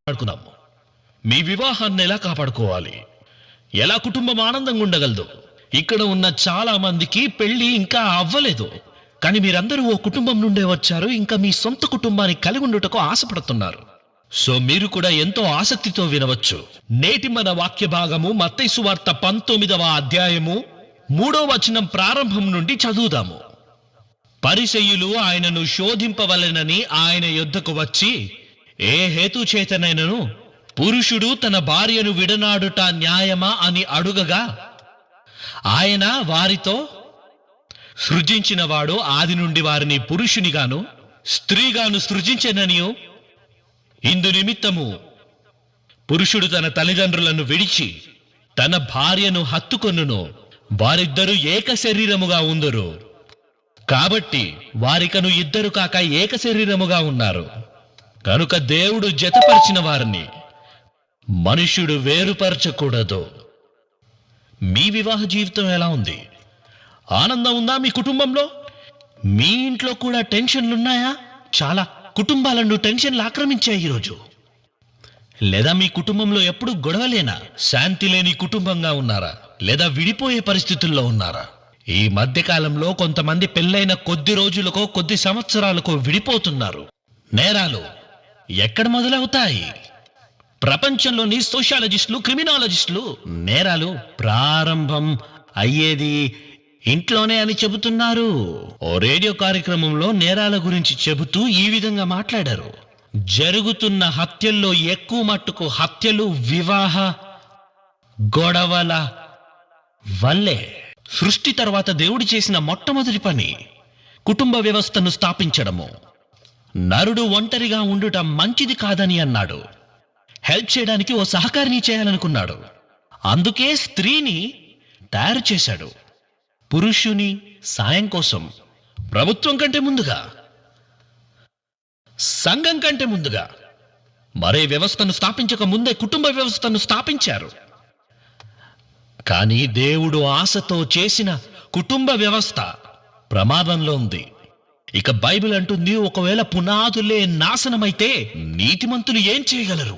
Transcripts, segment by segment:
మాట్లాడుకుందాము. మీ వివాహాన్ని ఎలా కాపాడుకోవాలి, ఎలా కుటుంబం ఆనందంగా ఉండగలదు. ఇక్కడ ఉన్న చాలా మందికి పెళ్లి ఇంకా అవ్వలేదు, కానీ మీరందరూ ఓ కుటుంబం నుండే వచ్చారు. ఇంకా మీ సొంత కుటుంబాన్ని కలిగి ఉండుటకు ఆశపడుతున్నారు. సో మీరు కూడా ఎంతో ఆసక్తితో వినవచ్చు. నేటి మన వాక్య భాగము మత్తయి సువార్త 19వ అధ్యాయము 3వ వచనం ప్రారంభం నుండి చదువుదాము. పరిసయ్యులు ఆయనను శోధింపవలెనని ఆయన యొద్దకు వచ్చి, ఏ హేతు చేతనైనను పురుషుడు తన భార్యను విడనాడుట న్యాయమా అని అడుగగా, ఆయన వారితో, సృజించిన వాడు ఆది నుండి వారిని పురుషునిగాను స్త్రీగాను సృజించెననియు, ఇందు నిమిత్తము పురుషుడు తన తల్లిదండ్రులను విడిచి తన భార్యను హత్తుకొనును, వారిద్దరూ ఏక శరీరముగా ఉందురు. కాబట్టి వారికను ఇద్దరు కాక ఏక శరీరముగా ఉన్నారు. కనుక దేవుడు జతపరిచిన వారిని మనుష్యుడు వేరుపరచకూడదు. మీ వివాహ జీవితం ఎలా ఉంది? ఆనందం ఉందా మీ కుటుంబంలో? మీ ఇంట్లో కూడా టెన్షన్లున్నాయా? చాలా కుటుంబాలను టెన్షన్లు ఆక్రమించాయి ఈరోజు. లేదా మీ కుటుంబంలో ఎప్పుడు గొడవలేనా? శాంతి లేని కుటుంబంగా ఉన్నారా? లేదా విడిపోయే పరిస్థితుల్లో ఉన్నారా? ఈ మధ్యకాలంలో కొంతమంది పెళ్ళైన కొద్ది రోజులకో కొద్ది సంవత్సరాలకో విడిపోతున్నారు. నేరాలు ఎక్కడ మొదలవుతాయి? ప్రపంచంలోని సోషాలజిస్టులు, క్రిమినాలజిస్టులు నేరాలు ప్రారంభం అయ్యేది ఇంట్లోనే అని చెబుతున్నారు. ఓ రేడియో కార్యక్రమంలో నేరాల గురించి చెబుతూ ఈ విధంగా మాట్లాడారు. జరుగుతున్న హత్యల్లో ఎక్కువ మట్టుకు హత్యలు వివాహ గొడవల వల్లే. సృష్టి తర్వాత దేవుడు చేసిన మొట్టమొదటి పని కుటుంబ వ్యవస్థను స్థాపించడము. నరుడు ఒంటరిగా ఉండుట మంచిది కాదని అన్నాడు. హెల్ప్ చేయడానికి ఓ సహకారిని చేయాలనుకున్నాడు. అందుకే స్త్రీని తయారు చేశాడు. పురుషుని సాయం కోసం ప్రభుత్వం కంటే ముందుగా, సంఘం కంటే ముందుగా, మరే వ్యవస్థను స్థాపించక ముందే కుటుంబ వ్యవస్థను స్థాపించారు. కానీ దేవుడు ఆశతో చేసిన కుటుంబ వ్యవస్థ ప్రమాదంలో ఉంది. ఇక బైబిల్ అంటుంది, ఒకవేళ పునాదులే నాశనమైతే నీతిమంతులు ఏం చేయగలరు?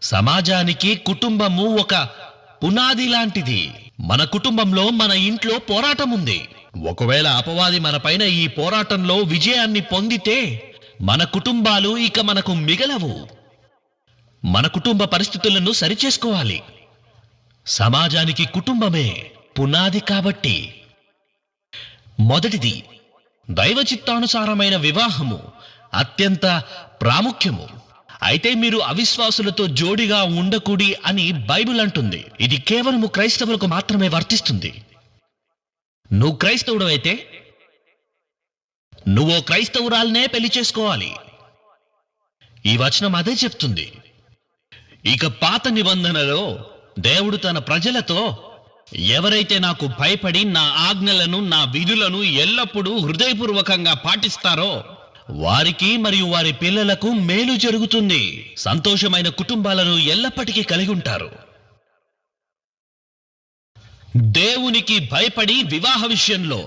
సమాజానికి కుటుంబము ఒక పునాది లాంటిది. మన కుటుంబంలో, మన ఇంట్లో పోరాటం ఉంది. ఒకవేళ అపవాది మన పైన ఈ పోరాటంలో విజయాన్ని పొందితే మన కుటుంబాలు ఇక మనకు మిగలవు. మన కుటుంబ పరిస్థితులను సరిచేసుకోవాలి. సమాజానికి కుటుంబమే పునాది. కాబట్టి మొదటిది దైవ చిత్తానుసారమైన వివాహము అత్యంత ప్రాముఖ్యము. అయితే మీరు అవిశ్వాసులతో జోడిగా ఉండకూడి అని బైబిల్ అంటుంది. ఇది కేవలము క్రైస్తవులకు మాత్రమే వర్తిస్తుంది. నువ్వు క్రైస్తవుడు అయితే నువ్వు క్రైస్తవురాలనే పెళ్లి చేసుకోవాలి. ఈ వచనం అదే చెప్తుంది. ఇక పాత నిబంధనలో దేవుడు తన ప్రజలతో, ఎవరైతే నాకు భయపడి నా ఆజ్ఞలను, నా విధులను ఎల్లప్పుడూ హృదయపూర్వకంగా పాటిస్తారో వారికి మరియు వారి పిల్లలకు మేలు జరుగుతుంది, సంతోషమైన కుటుంబాలను ఎల్లప్పటికీ కలిగి ఉంటారు. దేవునికి భయపడి వివాహ విషయంలో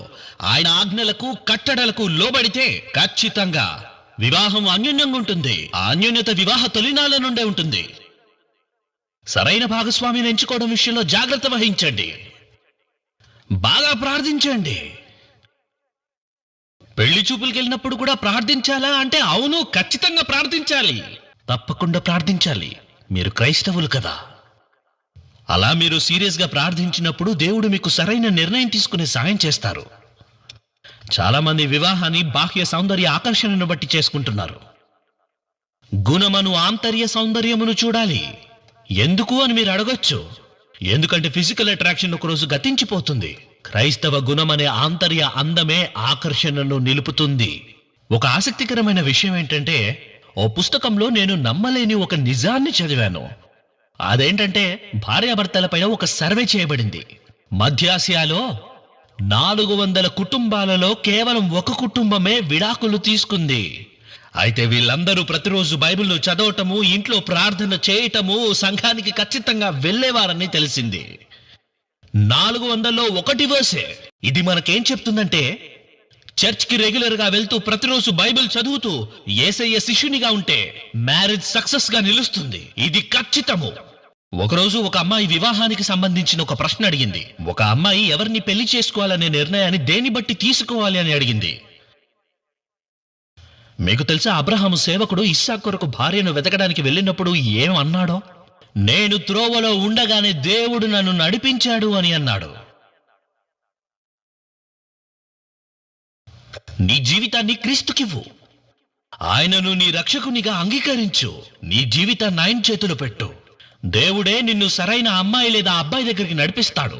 ఆయన ఆజ్ఞలకు, కట్టడలకు లోబడితే ఖచ్చితంగా వివాహం అన్యోన్యంగా ఉంటుంది. ఆ అన్యోన్యత వివాహ తొలినాళ్ళ నుండే ఉంటుంది. సరైన భాగస్వామిని ఎంచుకోవడం విషయంలో జాగ్రత్త వహించండి. బాగా ప్రార్థించండి. పెళ్లి చూపులకు వెళ్ళినప్పుడు కూడా ప్రార్థించాలా అంటే, అవును, ఖచ్చితంగా ప్రార్థించాలి. తప్పకుండా ప్రార్థించాలి. మీరు క్రైస్తవులు కదా. అలా మీరు సీరియస్గా ప్రార్థించినప్పుడు దేవుడు మీకు సరైన నిర్ణయం తీసుకునే సాయం చేస్తారు. చాలా మంది వివాహాన్ని బాహ్య సౌందర్య ఆకర్షణను బట్టి చేసుకుంటున్నారు. గుణమను, ఆంతర్య సౌందర్యమును చూడాలి. ఎందుకు అని మీరు అడగొచ్చు. ఎందుకంటే ఫిజికల్ అట్రాక్షన్ ఒకరోజు గతించిపోతుంది. క్రైస్తవ గుణమనే ఆంతర్య అందమే ఆకర్షణను నిలుపుతుంది. ఒక ఆసక్తికరమైన విషయం ఏంటంటే, ఓ పుస్తకంలో నేను నమ్మలేని ఒక నిజాన్ని చదివాను. అదేంటంటే, భార్యాభర్తలపైన ఒక సర్వే చేయబడింది. మధ్యాసియాలో 400 కుటుంబాలలో కేవలం ఒక కుటుంబమే విడాకులు తీసుకుంది. అయితే వీళ్ళందరూ ప్రతిరోజు బైబిల్ను చదవటము, ఇంట్లో ప్రార్థన చేయటము, సంఘానికి ఖచ్చితంగా వెళ్ళేవారని తెలిసింది. 400లో 1 వర్సే. ఇది మనకేం చెప్తుందంటే, చర్చ్కి రెగ్యులర్ గా వెళ్తూ ప్రతిరోజు బైబిల్ చదువుతూ యేసయ్య శిష్యునిగా ఉంటే మ్యారేజ్ సక్సెస్ గా నిలుస్తుంది. ఇది ఖచ్చితము. ఒకరోజు ఒక అమ్మాయి వివాహానికి సంబంధించిన ఒక ప్రశ్న అడిగింది. ఒక అమ్మాయి ఎవరిని పెళ్లి చేసుకోవాలనే నిర్ణయాన్ని దేని బట్టి తీసుకోవాలి అని అడిగింది. మీకు తెలుసా, అబ్రహాము సేవకుడు ఇస్సాకు కొరకు భార్యను వెతకడానికి వెళ్ళినప్పుడు ఏం అన్నాడో? నేను త్రోవలో ఉండగానే దేవుడు నన్ను నడిపించాడు అని అన్నాడు. నీ జీవితాన్ని క్రీస్తుకివ్వు. ఆయనను నీ రక్షకునిగా అంగీకరించు. నీ జీవితాన్ని ఆయన చేతులు పెట్టు. దేవుడే నిన్ను సరైన అమ్మాయి లేదా అబ్బాయి దగ్గరికి నడిపిస్తాడు.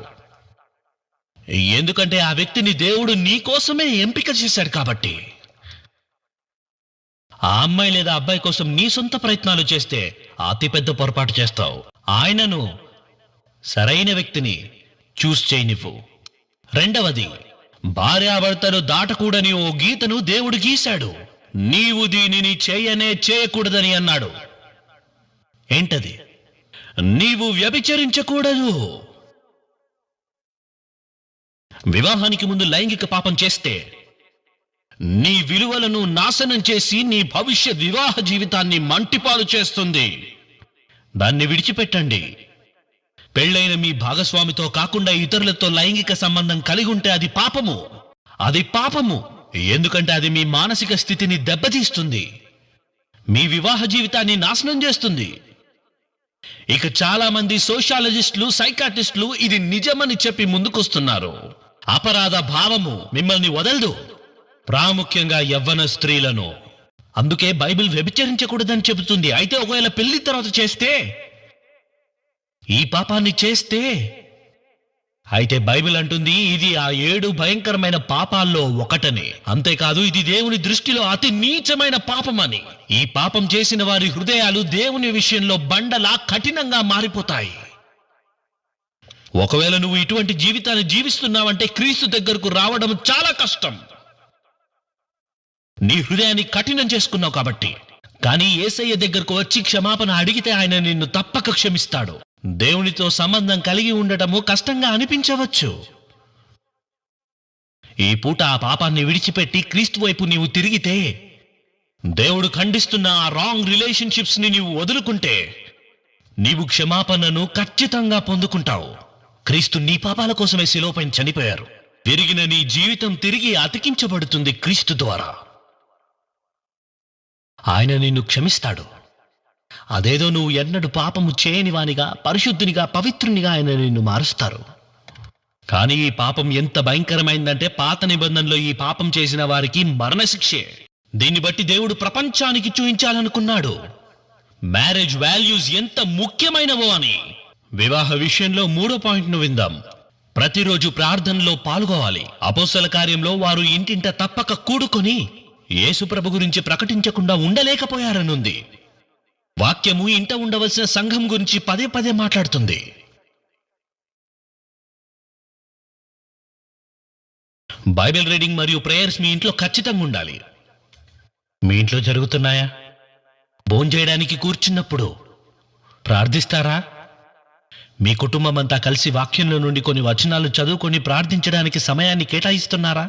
ఎందుకంటే ఆ వ్యక్తిని దేవుడు నీ కోసమే ఎంపిక చేశాడు కాబట్టి. ఆ అమ్మాయి లేదా అబ్బాయి కోసం నీ సొంత ప్రయత్నాలు చేస్తే అతిపెద్ద పొరపాటు చేస్తావు. ఆయనను సరైన వ్యక్తిని చూస్ చేయనివ్వు. రెండవది, భార్యాభర్తను దాటకూడని ఓ గీతను దేవుడు గీశాడు. నీవు దీనిని చేయకూడదని అన్నాడు. ఏంటది? నీవు వ్యభిచరించకూడదు. వివాహానికి ముందు లైంగిక పాపం చేస్తే నీ విలువలను నాశనం చేసి నీ భవిష్యత్ వివాహ జీవితాన్ని మంటిపాలు చేస్తుంది. దాన్ని విడిచిపెట్టండి. పెళ్ళైన మీ భాగస్వామితో కాకుండా ఇతరులతో లైంగిక సంబంధం కలిగి ఉంటే అది పాపము. అది పాపము. ఎందుకంటే అది మీ మానసిక స్థితిని దెబ్బతీస్తుంది, మీ వివాహ జీవితాన్ని నాశనం చేస్తుంది. ఇక చాలా మంది సోషాలజిస్టులు, సైకాట్రిస్టులు ఇది నిజమని చెప్పి ముందుకొస్తున్నారు. అపరాధ భావము మిమ్మల్ని వదలదు, ప్రాముఖ్యంగా యవ్వన స్త్రీలను. అందుకే బైబిల్ వ్యభిచరించకూడదని చెబుతుంది. అయితే ఒకవేళ పెళ్లి తర్వాత చేస్తే, ఈ పాపాన్ని చేస్తే, అయితే బైబిల్ అంటుంది ఇది ఆ 7 భయంకరమైన పాపాల్లో ఒకటని. అంతేకాదు, ఇది దేవుని దృష్టిలో అతి నీచమైన పాపమని. ఈ పాపం చేసిన వారి హృదయాలు దేవుని విషయంలో బండలా కఠినంగా మారిపోతాయి. ఒకవేళ నువ్వు ఇటువంటి జీవితాన్ని జీవిస్తున్నావంటే క్రీస్తు దగ్గరకు రావడం చాలా కష్టం. నీ హృదయాన్ని కఠినం చేసుకున్నావు కాబట్టి. కానీ యేసయ్య దగ్గరకు వచ్చి క్షమాపణ అడిగితే ఆయన నిన్ను తప్పక క్షమిస్తాడు. దేవునితో సంబంధం కలిగి ఉండటము కష్టంగా అనిపించవచ్చు. ఈ పూట ఆ పాపాన్ని విడిచిపెట్టి క్రీస్తు వైపు నీవు తిరిగితే, దేవుడు ఖండిస్తున్న ఆ రాంగ్ రిలేషన్షిప్స్ ని నీవు వదులుకుంటే, నీవు క్షమాపణను ఖచ్చితంగా పొందుకుంటావు. క్రీస్తు నీ పాపాల కోసమే శిలువపై చనిపోయారు. తిరిగిన నీ జీవితం తిరిగి అతికించబడుతుంది క్రీస్తు ద్వారా. ఆయన నిన్ను క్షమిస్తాడు. అదేదో నువ్వు ఎన్నడూ పాపము చేయని వానిగా, పరిశుద్ధునిగా, పవిత్రునిగా ఆయన నిన్ను మారుస్తారు. కానీ ఈ పాపం ఎంత భయంకరమైందంటే, పాత నిబంధనలో ఈ పాపం చేసిన వారికి మరణశిక్షే. దీన్ని బట్టి దేవుడు ప్రపంచానికి చూపించాలనుకున్నాడు మ్యారేజ్ వాల్యూస్ ఎంత ముఖ్యమైనవో అని. వివాహ విషయంలో 3వ పాయింట్ను విందాం. ప్రతిరోజు ప్రార్థనలో పాల్గొవాలి. అపోస్తల కార్యంలో వారు ఇంటింట తప్పక కూడుకొని యేసుప్రభు గురించి ప్రకటించకుండా ఉండలేకపోయారనుంది. వాక్యము ఇంట ఉండవలసిన సంఘం గురించి పదే పదే మాట్లాడుతుంది. బైబిల్ రీడింగ్ మరియు ప్రేయర్స్ మీ ఇంట్లో ఖచ్చితంగా ఉండాలి. మీ ఇంట్లో జరుగుతున్నాయా? భోంచేయడానికి కూర్చున్నప్పుడు ప్రార్థిస్తారా? మీ కుటుంబం అంతా కలిసి వాక్యంలో నుండి కొన్ని వచనాలు చదువుకొని ప్రార్థించడానికి సమయాన్ని కేటాయిస్తున్నారా?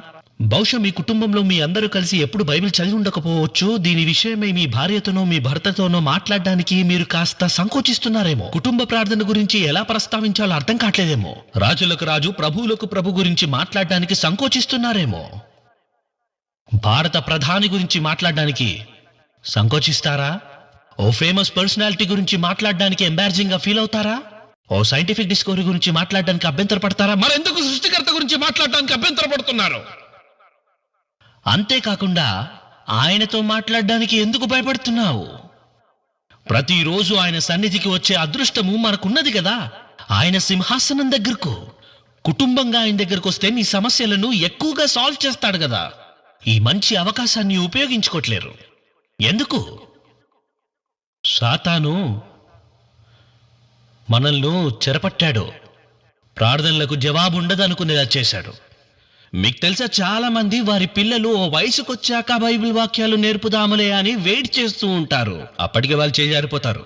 బహుశా మీ కుటుంబంలో మీ అందరూ కలిసి ఎప్పుడు బైబిల్ చదివి ఉండకపోవచ్చు. దీని విషయమై మీ భార్యతోనో మీ భర్తతోనో మాట్లాడడానికి మీరు కాస్త సంకోచిస్తున్నారేమో. కుటుంబ ప్రార్థన గురించి ఎలా ప్రస్తావించాలో అర్థం కావట్లేదేమో. రాజులకు రాజు, ప్రభువులకు ప్రభు గురించి మాట్లాడడానికి సంకోచిస్తున్నారేమో. భారత ప్రధాని గురించి మాట్లాడడానికి సంకోచిస్తారా? ఓ ఫేమస్ పర్సనాలిటీ గురించి మాట్లాడడానికి ఎంబారసింగ్ గా ఫీల్ అవుతారా? ఓ సైంటిఫిక్ డిస్కవరీ గురించి మాట్లాడడానికి అభ్యంతర పడతారా? మరెందుకు సృష్టికర్త గురించి మాట్లాడడానికి అభ్యంతర పడుతున్నారు? అంతేకాకుండా ఆయనతో మాట్లాడడానికి ఎందుకు భయపడుతున్నావు? ప్రతిరోజు ఆయన సన్నిధికి వచ్చే అదృష్టము మనకున్నది కదా. ఆయన సింహాసనం దగ్గరకు కుటుంబంగా ఆయన దగ్గరకు వస్తే నీ సమస్యలను ఎక్కువగా సాల్వ్ చేస్తాడు కదా. ఈ మంచి అవకాశాన్ని ఉపయోగించుకోవట్లేరు. ఎందుకు? సాతాను మనల్ని చెరపట్టాడు. ప్రార్థనలకు జవాబు ఉండదనుకునేలా చేశాడు. మీకు తెలుసా, చాలా మంది వారి పిల్లలు ఓ వయసుకొచ్చాక బైబిల్ వాక్యాలు నేర్పుదామలే అని వెయిట్ చేస్తూ ఉంటారు. అప్పటికే వాళ్ళు చేజారిపోతారు.